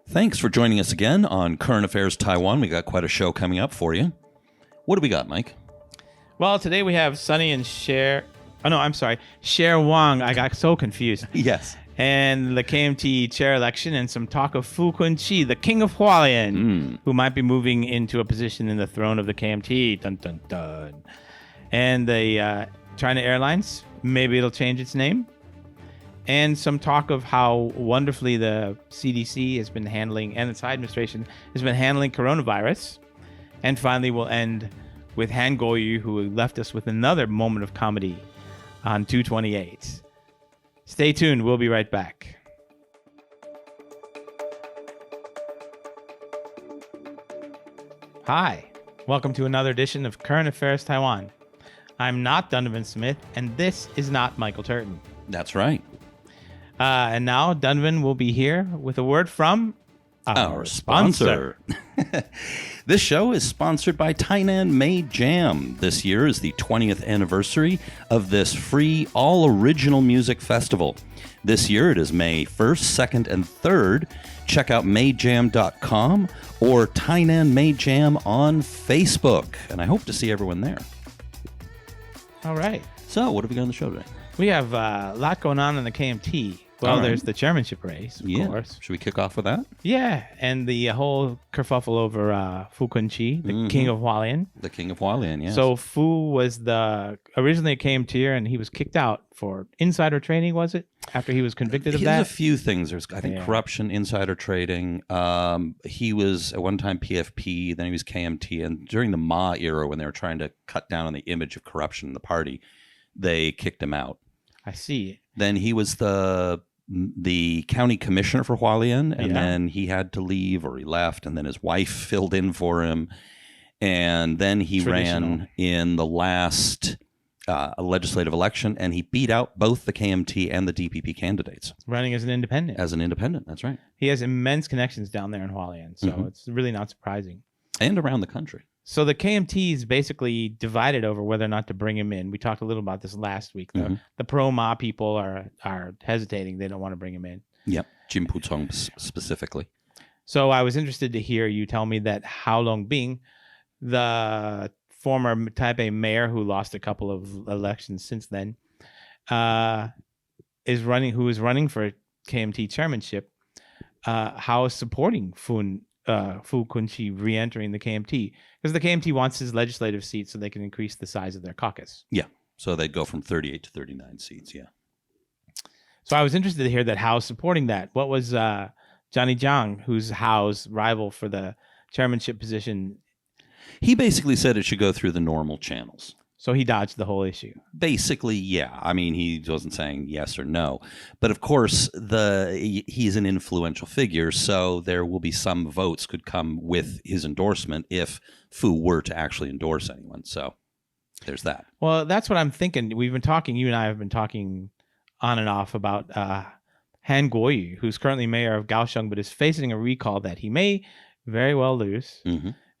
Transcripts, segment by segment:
Thanks for joining us again on Current Affairs Taiwan. We got quite a show coming up for you. What do we got, Mike? Well, today we have Sunny and Cher. Oh, no, I'm sorry. Cher Wang. I got so confused. Yes. And the KMT chair election and some talk of Fu Kun-chi, the king of Hualien, who might be moving into a position in the throne of the KMT. Dun, dun, dun. And the China Airlines, maybe it'll change its name. And some talk of how wonderfully the CDC has been handling, and the Tsai administration has been handling coronavirus. And finally, we'll end with Han Kuo-yu, who left us with another moment of comedy on 228. Stay tuned. We'll be right back. Hi. Welcome to another edition of Current Affairs Taiwan. I'm not Donovan Smith, and this is not Michael Turton. That's right. And now Donovan will be here with a word from our sponsor. This show is sponsored by Tainan Made Jam. This year is the 20th anniversary of this free all-original music festival. This year it is May 1st, 2nd, and 3rd. Check out madejam.com or Tainan Made Jam on Facebook. And I hope to see everyone there. All right. So, what have we got on the show today? We have a lot going on in the KMT. Well, there's the chairmanship race, of course. Should we kick off with that? Yeah, and the whole kerfuffle over Fu Kun-chi, the king of Hualien. The king of Hualien, yes. So Fu was originally a KMTer, and he was kicked out for insider trading, was it? After he was convicted of that? There's a few things. There's, I think, corruption, insider trading. He was at one time PFP, then he was KMT, and during the Ma era, when they were trying to cut down on the image of corruption in the party, they kicked him out. I see. Then he was the county commissioner for Hualien, and then he had to leave, or he left, and then his wife filled in for him, and then he ran in the last legislative election, and he beat out both the KMT and the DPP candidates. Running as an independent. As an independent, that's right. He has immense connections down there in Hualien, so it's really not surprising. And around the country. So the KMT is basically divided over whether or not to bring him in. We talked a little about this last week. The pro-Ma people are hesitating. They don't want to bring him in. Yep, Jim Putong specifically. So I was interested to hear you tell me that Hao Longbing, the former Taipei mayor who lost a couple of elections since then, who is running for KMT chairmanship. How is supporting Fu Kun-chi re-entering the KMT, because the KMT wants his legislative seats so they can increase the size of their caucus. Yeah, so they'd go from 38 to 39 seats, yeah. So I was interested to hear that Hao's supporting that. What was Johnny Jiang, who's Hao's rival for the chairmanship position? He basically said it should go through the normal channels. So he dodged the whole issue. Basically, yeah. I mean, he wasn't saying yes or no. But of course, he's an influential figure, so there will be some votes could come with his endorsement if Fu were to actually endorse anyone. So there's that. Well, that's what I'm thinking. You and I have been talking on and off about Han Kuo-yu, who's currently mayor of Kaohsiung, but is facing a recall that he may very well lose.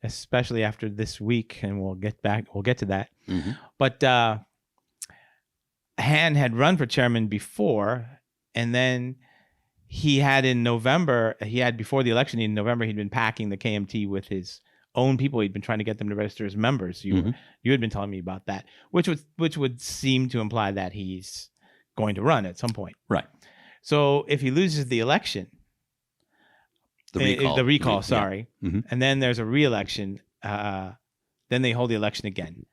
Especially after this week, and we'll get to that. But Han had run for chairman before, and then he had before the election in November, he'd been packing the KMT with his own people. He'd been trying to get them to register as members. You had been telling me about that, which would seem to imply that he's going to run at some point. Right. So if he loses the election, the recall, sorry. And then there's a re-election. Then they hold the election again.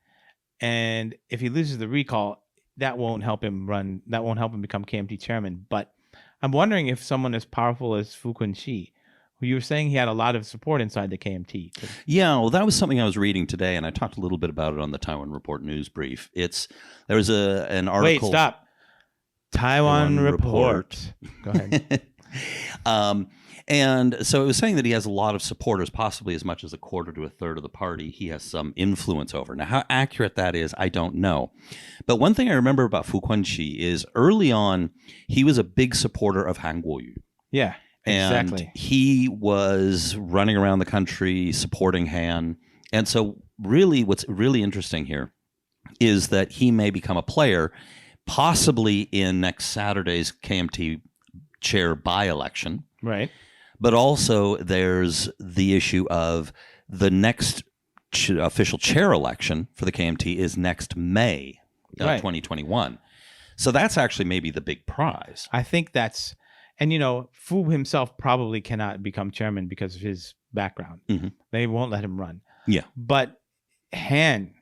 And if he loses the recall, that won't help him run. That won't help him become KMT chairman. But I'm wondering if someone as powerful as Fu Kun-chi, who you were saying he had a lot of support inside the KMT. Yeah, well, that was something I was reading today, and I talked a little bit about it on the Taiwan Report news brief. There was an article. Wait, stop. Taiwan Report. Go ahead. And so it was saying that he has a lot of supporters, possibly as much as a quarter to a third of the party he has some influence over. Now, how accurate that is, I don't know. But one thing I remember about Fu Kun-chi is early on, he was a big supporter of Han Kuo-yu. Yeah, exactly. And he was running around the country supporting Han. And so really what's really interesting here is that he may become a player, possibly in next Saturday's KMT chair by-election. Right. But also there's the issue of the next official chair election for the KMT is next May of 2021. So that's actually maybe the big prize. I think that's, and Fu himself probably cannot become chairman because of his background. Mm-hmm. They won't let him run. Yeah. But Han,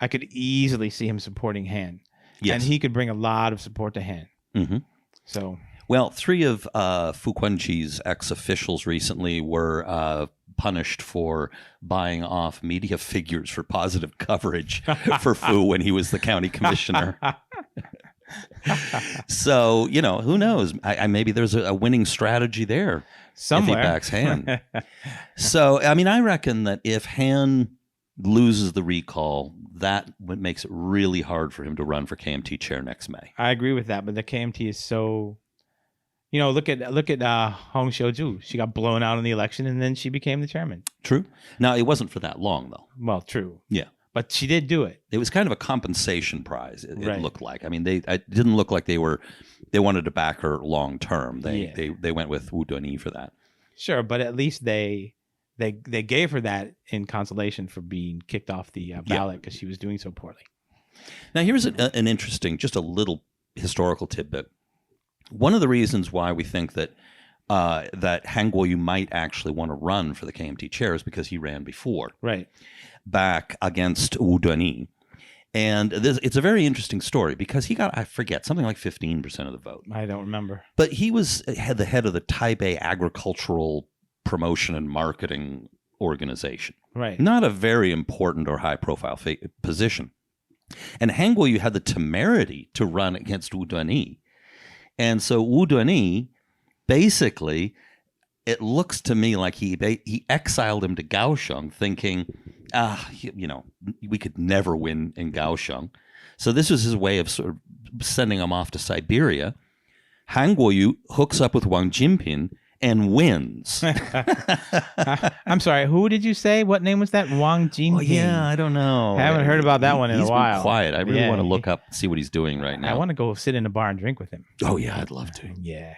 I could easily see him supporting Han. Yes. And he could bring a lot of support to Han. Mm-hmm. So, well, 3 of Fu Kun-chi's ex-officials recently were punished for buying off media figures for positive coverage for Fu when he was the county commissioner. So, who knows? Maybe there's a winning strategy there somewhere. if he backs Han. So, I reckon that if Han loses the recall, that makes it really hard for him to run for KMT chair next May. I agree with that, but the KMT is so, look at Hong Xiu-ju. She got blown out in the election, and then she became the chairman. True. Now, it wasn't for that long, though. Well, true. Yeah. But she did do it. It was kind of a compensation prize, it looked like. It didn't look like they wanted to back her long term. They went with Wu Duanyi for that. Sure, but at least they gave her that in consolation for being kicked off the ballot because she was doing so poorly. Now, here's an interesting, just a little historical tidbit. One of the reasons why we think that Han Kuo-yu might actually want to run for the KMT chair is because he ran before. Right. Back against Wu Duanyi. And it's a very interesting story because he got, I forget, something like 15% of the vote. I don't remember. But he had the head of the Taipei Agricultural Promotion and Marketing Organization. Right. Not a very important or high-profile position. And Han Kuo-yu had the temerity to run against Wu Duanyi. And so Wu Duanyi, basically, it looks to me like he exiled him to Kaohsiung, thinking, we could never win in Kaohsiung. So this was his way of sort of sending him off to Siberia. Han Kuo-yu hooks up with Wang Jinping and wins. I'm sorry, who did you say? What name was that? Wang Jinping? Oh, yeah, I don't know. I haven't heard about that one in a while. He's been quiet. I really want to look up, see what he's doing right now. I want to go sit in a bar and drink with him. Oh, yeah, I'd love to. Yeah.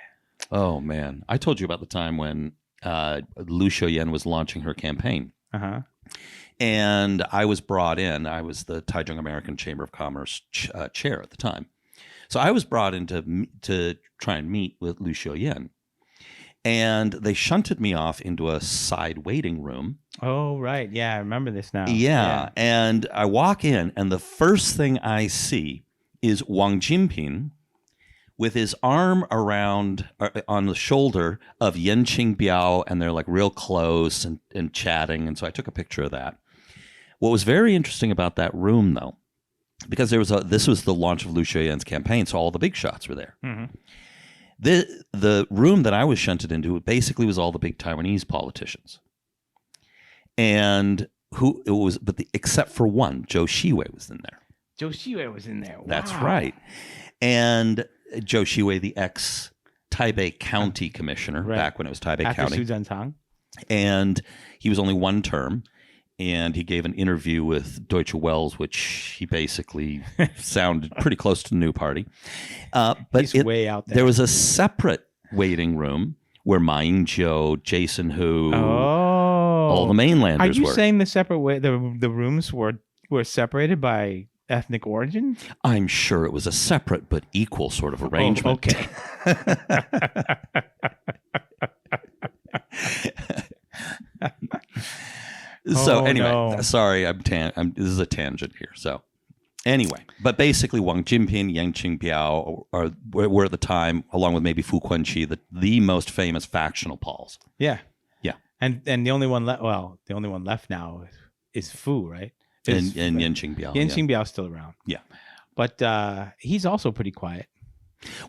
Oh, man. I told you about the time when Lu Xiaoyan was launching her campaign. Uh-huh. And I was brought in. I was the Taichung American Chamber of Commerce chair at the time. So I was brought in to try and meet with Lu Xiaoyan. And they shunted me off into a side waiting room. Oh, right. Yeah, I remember this now. Yeah. And I walk in, and the first thing I see is Wang Jinping with his arm around on the shoulder of Yan Qingbiao, and they're like real close and chatting. And so I took a picture of that. What was very interesting about that room, though, because this was the launch of Lu Xiaoyan's campaign, so all the big shots were there. Mm-hmm. The room that I was shunted into basically was all the big Taiwanese politicians, and except for one, Zhou Xiwei was in there. Zhou Xiwei was in there. Wow. That's right, and Zhou Xiwei, the ex-Taipei County Commissioner, back when it was Taipei After County, Su Zhentang. And he was only one term. And he gave an interview with Deutsche Welles, which he basically sounded pretty close to the new party. But he's way out there. There was a separate waiting room where Ma Ying-jeou, Jason Hu, all the mainlanders were. Are you saying the separate way the rooms were separated by ethnic origin? I'm sure it was a separate but equal sort of arrangement. Okay. So anyway, sorry, this is a tangent here. So anyway, but basically Wang Jinping, Yan Qingbiao were at the time, along with maybe Fu Kun-chi, the most famous factional Pauls. Yeah. Yeah. And the only one left now is Fu, right? And Yan Qingbiao. Yan Qingbiao's still around. Yeah. But he's also pretty quiet.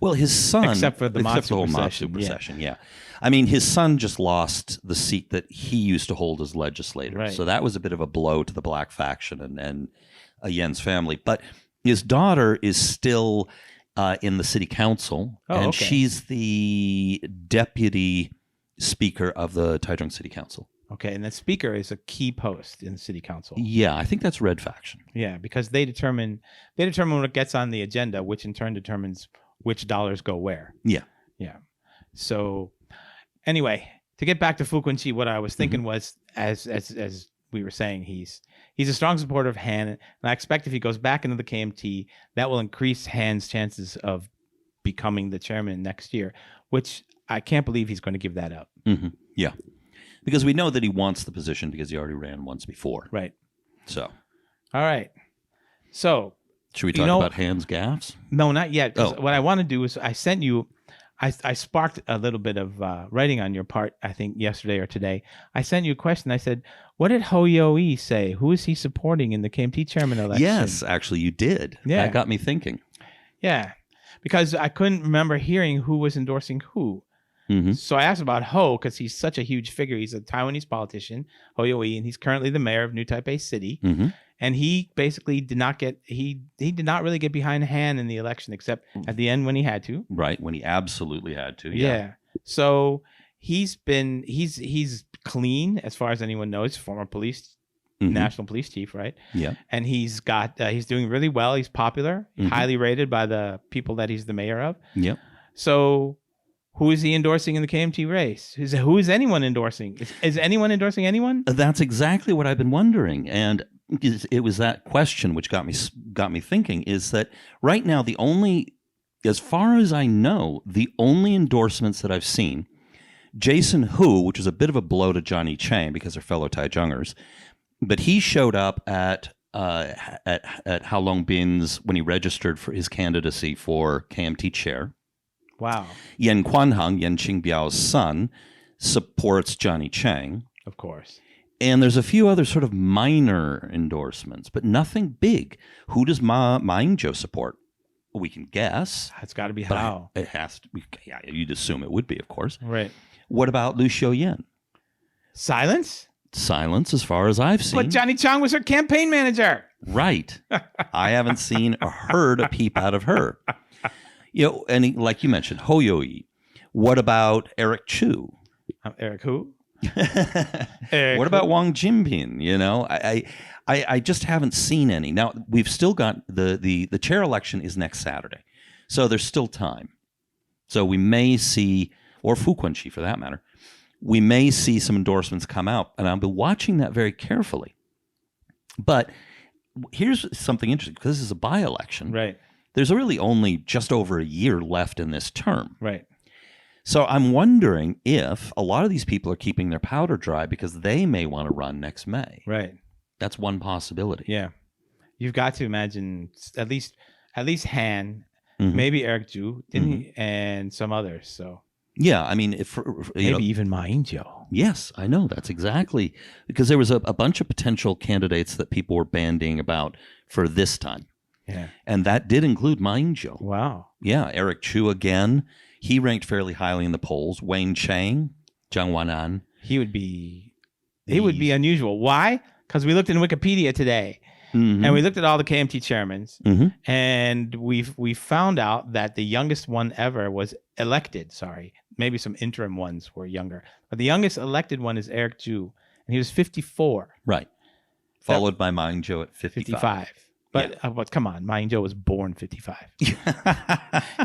Well, his son, except for the whole Matsu procession, yeah. I mean, his son just lost the seat that he used to hold as legislator, right. So that was a bit of a blow to the black faction and Yen's family. But his daughter is still in the city council, and she's the deputy speaker of the Taichung City Council. Okay, and the speaker is a key post in the city council. Yeah, I think that's Red Faction. Yeah, because they determine what gets on the agenda, which in turn determines which dollars go where. Yeah. Yeah. So Anyway, to get back to Fu Kun-chi, what I was thinking was, as we were saying, he's a strong supporter of Han, and I expect if he goes back into the KMT, that will increase Han's chances of becoming the chairman next year, which I can't believe he's going to give that up. Mm-hmm. Yeah, because we know that he wants the position because he already ran once before. Right. So, all right. So, should we talk about Han's gaffes? No, not yet. What I want to do is I sent you. I sparked a little bit of writing on your part, I think, yesterday or today. I sent you a question. I said, what did Han Kuo-yu say? Who is he supporting in the KMT chairman election? Yes, actually, you did. Yeah. That got me thinking. Yeah, because I couldn't remember hearing who was endorsing who. Mm-hmm. So I asked about Ho because he's such a huge figure. He's a Taiwanese politician, Han Kuo-yu, and he's currently the mayor of New Taipei City. Mm-hmm. And he basically did not really get behind Han in the election, except at the end when he had to. Right, when he absolutely had to. Yeah. So he's clean as far as anyone knows. Former national police chief, right? Yeah. And he's doing really well. He's popular, highly rated by the people that he's the mayor of. Yep. So who is he endorsing in the KMT race? Who is anyone endorsing? Is anyone endorsing anyone? That's exactly what I've been wondering, and it was that question which got me thinking. Is that right now as far as I know, the only endorsements that I've seen, Jason Hu, which was a bit of a blow to Johnny Chang because they're fellow Taijungers, but he showed up at Halong Bin's when he registered for his candidacy for KMT chair. Wow. Yan Quanhang, Yan Qingbiao's son, supports Johnny Chang. Of course. And there's a few other sort of minor endorsements, but nothing big. Who does Ma Ying-jeou support? We can guess. It's got to be Hao. It has to be. Yeah, you'd assume it would be, of course. Right. What about Liu Xiaoyan? Silence? Silence, as far as I've seen. But Johnny Chang was her campaign manager. Right. I haven't seen or heard a peep out of her. And like you mentioned, Han Kuo-yu. What about Eric Chu? Eric who? What about Wang Jinping? I just haven't seen any. Now we've still got the chair election is next Saturday, so there's still time. So we may see, or Fu Kun-chi for that matter, we may see some endorsements come out, and I'll be watching that very carefully. But here's something interesting, because this is a by-election. Right. There's really only just over a year left in this term. Right. So I'm wondering if a lot of these people are keeping their powder dry because they may want to run next May. Right. That's one possibility. Yeah. You've got to imagine at least Han, maybe Eric Zhu, and some others. So yeah, I mean, if maybe even Ma Ying-jeou. Yes, I know. That's exactly because there was a bunch of potential candidates that people were bandying about for this time. Yeah. And that did include Ma Ying-jeou. Wow. Yeah, Eric Chu again. He ranked fairly highly in the polls. Wayne Chang, Zhang Wanan. He would be unusual. Why? Because we looked in Wikipedia today, and we looked at all the KMT chairmen, and we found out that the youngest one ever was elected. Sorry, maybe some interim ones were younger, but the youngest elected one is Eric Zhu, and he was 54. Right. Followed by Ma Ying-jeou at 55. But come on, Ma Ying-jeou was born 55.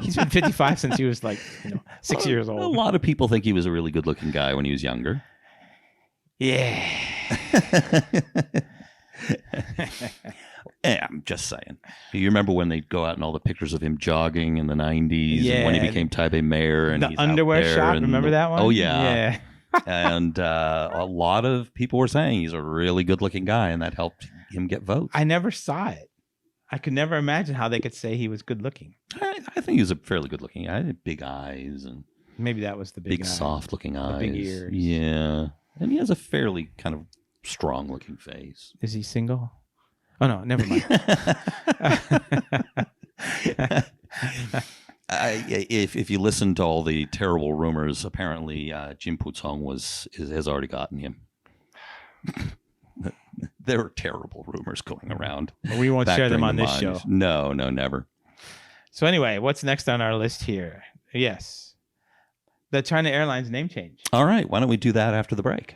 He's been 55 since he was 6 years old. A lot of people think he was a really good-looking guy when he was younger. Yeah. I'm just saying. You remember when they'd go out and all the pictures of him jogging in the 90s and when he became Taipei mayor and the he's underwear out there shot, remember that one? Oh, yeah. Yeah. And a lot of people were saying he's a really good-looking guy, and that helped him get votes. I never saw it. I could never imagine how they could say he was good looking. I think he was a fairly good looking guy. He had big eyes and maybe that was the big soft looking eyes. Big ears. Yeah. And he has a fairly kind of strong looking face. Is he single? Oh no, never mind. If you listen to all the terrible rumors, apparently Jim Pucong has already gotten him. There are terrible rumors going around. We won't share them on this show. No, never. So anyway, what's next on our list here? Yes. The China Airlines name change. All right. Why don't we do that after the break?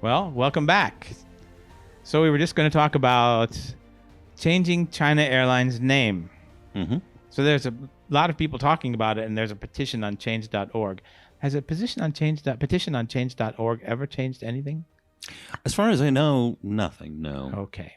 Well, welcome back. So we were just going to talk about changing China Airlines name. Mm-hmm. So there's a lot of people talking about it, and there's a petition on change.org. Has a petition on change.org ever changed anything? As far as I know, nothing. No. Okay.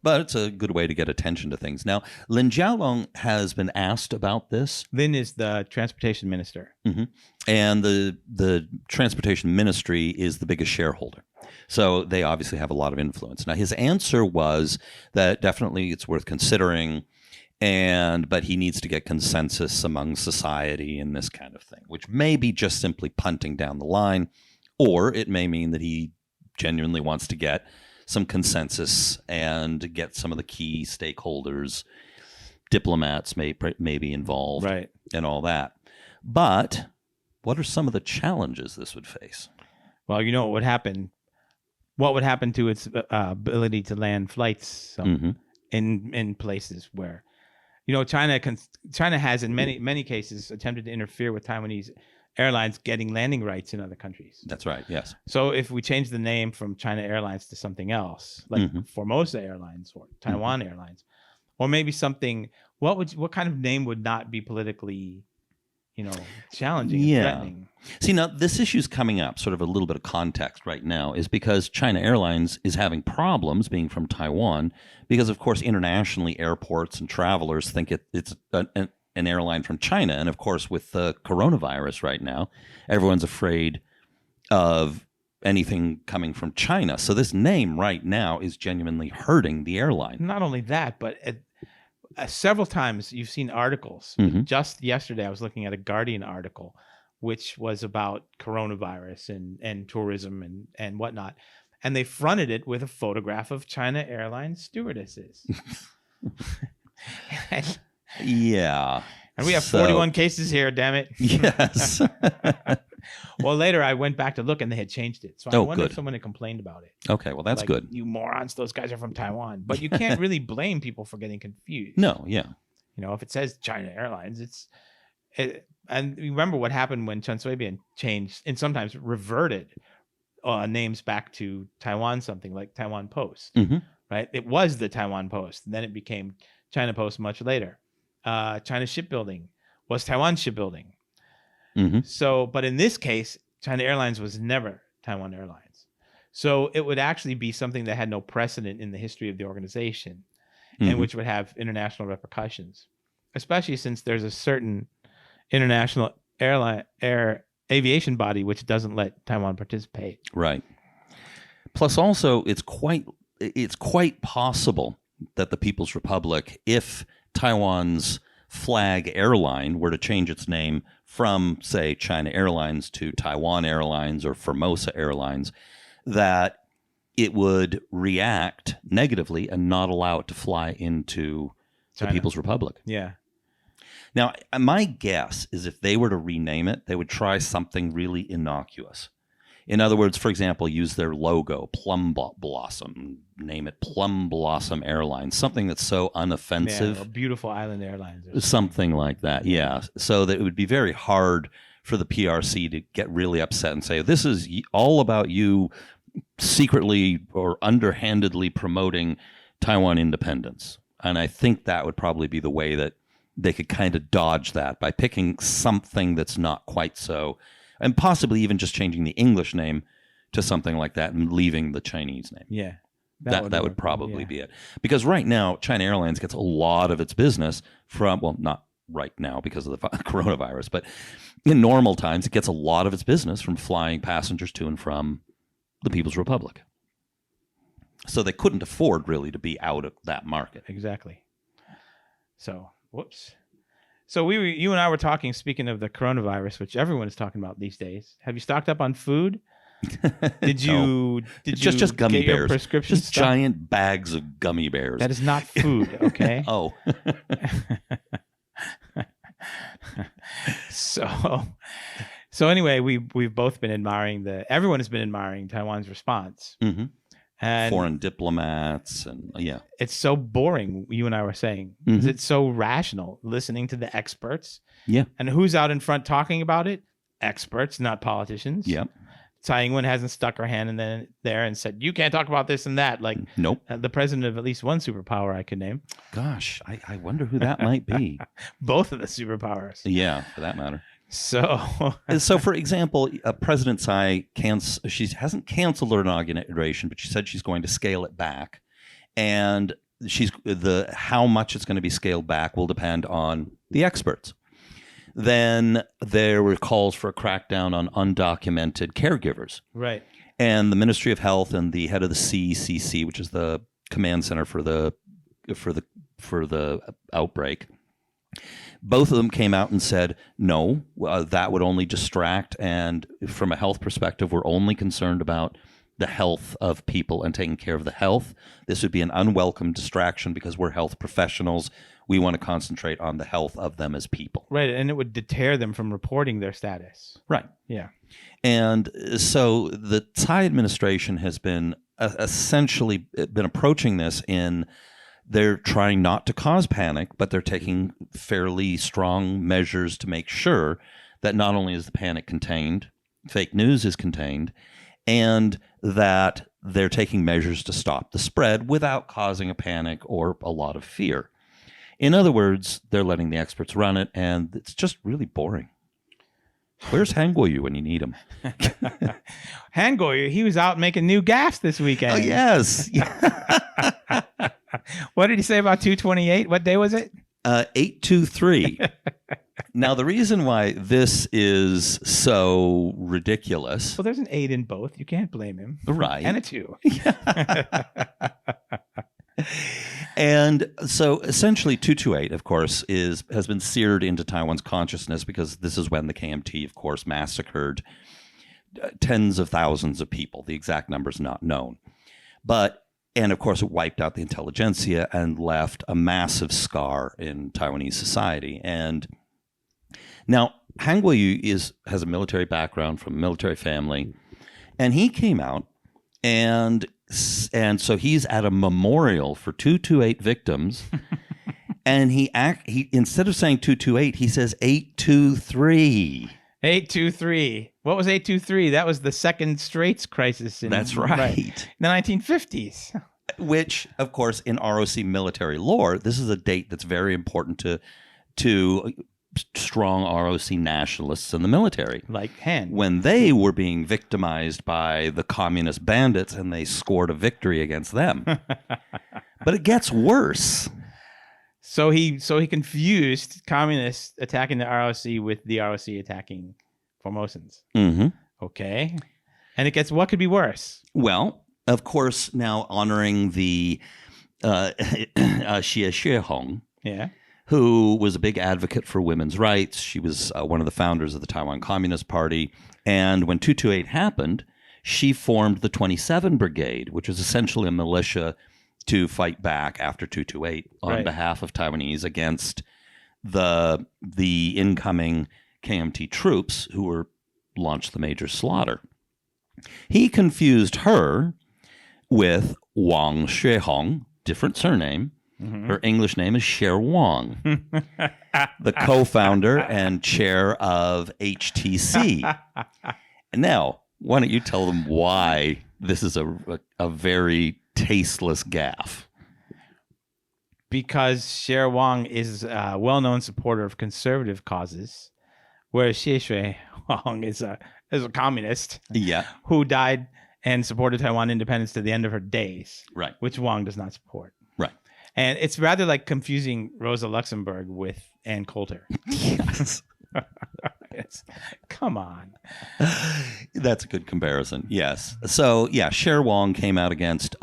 But it's a good way to get attention to things. Now, Lin Jialong has been asked about this. Lin is the transportation minister. Mm-hmm. And the transportation ministry is the biggest shareholder. So they obviously have a lot of influence. Now, his answer was that definitely it's worth considering, but he needs to get consensus among society and this kind of thing, which may be just simply punting down the line, or it may mean that he genuinely wants to get some consensus and get some of the key stakeholders, diplomats may be involved, right, and all that. But what are some of the challenges this would face? Well, you know what would happen. What would happen to its ability to land flights in places where, China has in many cases attempted to interfere with Taiwanese airlines getting landing rights in other countries. That's right. Yes. So if we change the name from China Airlines to something else, like Formosa Airlines or Taiwan Airlines, or maybe something, what kind of name would not be politically, challenging and threatening? See, now this issue's coming up, sort of a little bit of context right now, is because China Airlines is having problems being from Taiwan because, of course, internationally airports and travelers think it's an airline from China. And, of course, with the coronavirus right now, everyone's afraid of anything coming from China. So this name right now is genuinely hurting the airline. Not only that, but several times you've seen articles. Just yesterday, I was looking at a Guardian article, which was about coronavirus and tourism and whatnot. And they fronted it with a photograph of China Airlines stewardesses. Yeah. And we have 41 cases here, damn it. Yes. Well, later I went back to look and they had changed it. So I wonder if someone had complained about it. Okay, well, that's good. You morons, those guys are from Taiwan. But you can't really blame people for getting confused. No, yeah. If it says China Airlines, and remember what happened when Chen Shui-bian changed and sometimes reverted names back to Taiwan, something like Taiwan Post, right? It was the Taiwan Post. And then it became China Post much later. China Shipbuilding was Taiwan Shipbuilding. So, but in this case, China Airlines was never Taiwan Airlines. So it would actually be something that had no precedent in the history of the organization and which would have international repercussions, especially since there's a certain international aviation body which doesn't let Taiwan participate. Right. Plus also it's quite possible that the People's Republic, if Taiwan's flag airline were to change its name from, say, China Airlines to Taiwan Airlines or Formosa Airlines, that it would react negatively and not allow it to fly into the People's Republic. Yeah. Now, my guess is if they were to rename it, they would try something really innocuous. In other words, for example, use their logo, Plum Blossom, name it Plum Blossom Airlines, something that's so unoffensive. Yeah, Beautiful Island Airlines. Something like that, yeah. So that it would be very hard for the PRC to get really upset and say, this is all about you secretly or underhandedly promoting Taiwan independence. And I think that would probably be the way that they could kind of dodge that by picking something that's not quite so, and possibly even just changing the English name to something like that and leaving the Chinese name. Yeah. That would probably be it. Because right now, China Airlines gets a lot of its business from, well, not right now because of the coronavirus, but in normal times, it gets a lot of its business from flying passengers to and from the People's Republic. So they couldn't afford really to be out of that market. Exactly. So, whoops. So you and I were talking, speaking of the coronavirus, which everyone is talking about these days. Have you stocked up on food? Did you? Just gummy get your bears? Prescription just stuff? Giant bags of gummy bears. That is not food, okay? Oh. So anyway, we've both been everyone has been admiring Taiwan's response. Mm-hmm. And foreign diplomats and yeah. It's so boring, you and I were saying. Mm-hmm. It's so rational, listening to the experts. Yeah. And who's out in front talking about it? Experts, not politicians. Yeah. Tsai Ing-wen hasn't stuck her hand in there and said, you can't talk about this and that. Like, nope. The president of at least one superpower I could name. Gosh, I wonder who that might be. Both of the superpowers. Yeah, for that matter. So, for example, President Tsai she hasn't canceled her inauguration, but she said she's going to scale it back. And how much it's going to be scaled back will depend on the experts. Then there were calls for a crackdown on undocumented caregivers. Right. And the Ministry of Health and the head of the CCC, which is the command center for the outbreak, both of them came out and said, no, that would only distract. And from a health perspective, we're only concerned about the health of people and taking care of the health. This would be an unwelcome distraction because we're health professionals. We want to concentrate on the health of them as people. Right, and it would deter them from reporting their status. Right. Yeah. And so the Tsai administration has been essentially been approaching this in they're trying not to cause panic, but they're taking fairly strong measures to make sure that not only is the panic contained, fake news is contained, and that they're taking measures to stop the spread without causing a panic or a lot of fear. In other words, they're letting the experts run it, and it's just really boring. Where's Han Kuo-yu when you need him? Han Kuo-yu, he was out making new gaffes this weekend. Oh, yes. What did he say about 228? What day was it? 823. Now, the reason why this is so ridiculous... Well, there's an 8 in both. You can't blame him. Right. And a 2. And so essentially 228, of course, has been seared into Taiwan's consciousness because this is when the KMT, of course, massacred tens of thousands of people. The exact number is not known. And of course, it wiped out the intelligentsia and left a massive scar in Taiwanese society. And now Han Kuo-yu has a military background from a military family, and he came out and so he's at a memorial for 228 victims, and he instead of saying 228, he says 823. 823. What was 823? That was the second Straits crisis. That's right. In the 1950s. Which, of course, in ROC military lore, this is a date that's very important to strong ROC nationalists in the military. Like Han. When they were being victimized by the communist bandits and they scored a victory against them. But it gets worse. So he confused communists attacking the ROC with the ROC attacking Formosans. Mm-hmm. Okay. And it gets, what could be worse? Well, of course, now honoring the Xie Xuehong. Yeah. Who was a big advocate for women's rights. She was one of the founders of the Taiwan Communist Party. And when 228 happened, she formed the 27 Brigade, which was essentially a militia to fight back after 228 on behalf of Taiwanese against the incoming KMT troops who were launched the major slaughter. He confused her with Wang Xuehong, different surname. Mm-hmm. Her English name is Cher Wang, the co-founder and chair of HTC. And now, why don't you tell them why this is a very tasteless gaffe? Because Cher Wang is a well-known supporter of conservative causes, whereas Xie Xuehong is a communist, who died and supported Taiwan independence to the end of her days, right? Which Wang does not support, right? And it's rather like confusing Rosa Luxemburg with Ann Coulter. Yes. Come on. That's a good comparison. Yes. So, yeah, Cher Wang came out against,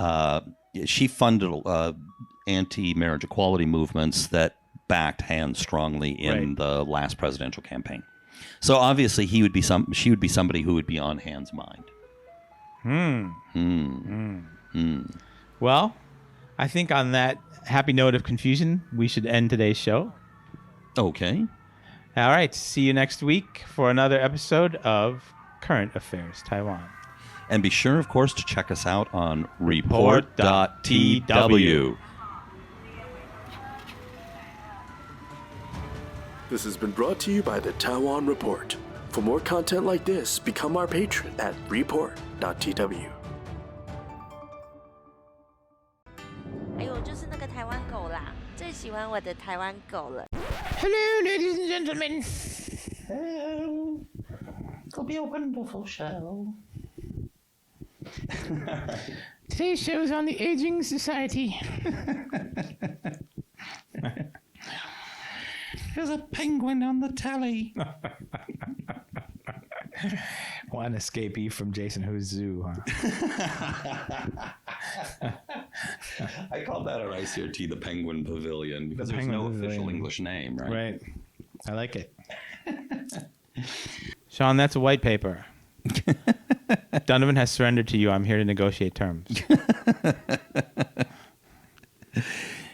she funded anti-marriage equality movements that backed Han strongly in the last presidential campaign. So, obviously, she would be somebody who would be on Han's mind. Well, I think on that happy note of confusion, we should end today's show. Okay. All right. See you next week for another episode of Current Affairs Taiwan. And be sure, of course, to check us out on report.tw. This has been brought to you by the Taiwan Report. For more content like this, become our patron at report.tw. 哎呦，就是那个台湾狗啦，最喜欢我的台湾狗了。Hello, ladies and gentlemen. Hello. It'll be a wonderful show. Today's show is on the aging society. There's a penguin on the telly. One escapee from Jason Who's Zoo, huh? I call that at ICRT the Penguin Pavilion because there's Penguin no Pavilion. official English name, right? Right. I like it. Sean, that's a white paper. Donovan has surrendered to you. I'm here to negotiate terms.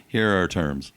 Here are our terms.